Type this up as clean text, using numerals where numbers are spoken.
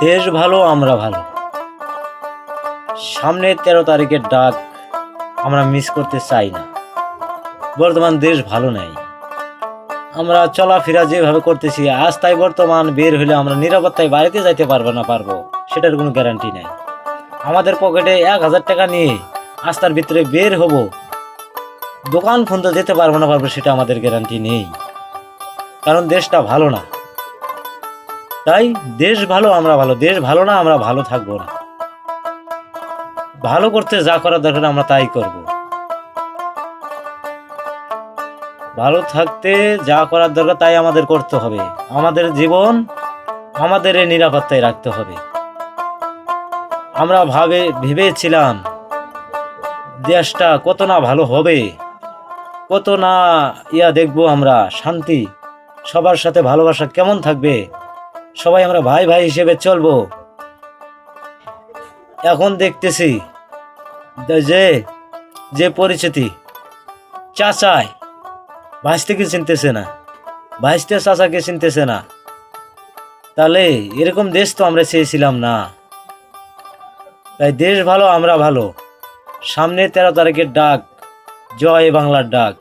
দেশ ভালো আমরা ভালো। সামনে 13 তারিখের ডাক আমরা মিস করতে চাই না। বর্তমান দেশ ভালো নেই, আমরা চলাফেরা যেভাবে করতেছি আজ তাই বর্তমান বের হলে আমরা নিরাপত্তায় বাড়িতে যাইতে পারবো না পারবো সেটার কোনো গ্যারান্টি নেই। আমাদের পকেটে 1000 টাকা নিয়ে আস্তার ভিতরে বের হব, দোকান খুলতে যেতে পারবো না পারবো সেটা আমাদের গ্যারান্টি নেই, কারণ দেশটা ভালো না। তাই দেশ ভালো আমরা ভালো, দেশ ভালো না আমরা ভালো থাকবো না। ভালো করতে যা করার দরকার আমরা তাই করব। ভালো থাকতে যা করার দরকার তাই আমাদের করতে হবে। আমাদের জীবন আমাদের নিরাপত্তায় রাখতে হবে। আমরা ভেবেছিলাম দেশটা কত না ভালো হবে, কত না দেখবো আমরা শান্তি, সবার সাথে ভালোবাসা কেমন থাকবে, সবাই আমরা ভাই ভাই হিসেবে চলবো। এখন দেখতেছি যে যে পরিস্থিতি, চাচাই ভাইস্তিকে চিনতেছে না, ভাইস্তে চাচাকে চিনতেছে না। তাহলে এরকম দেশ তো আমরা চেয়েছিলাম না। তাই দেশ ভালো আমরা ভালো। সামনে 13 তারিখের ডাক, জয় বাংলার ডাক।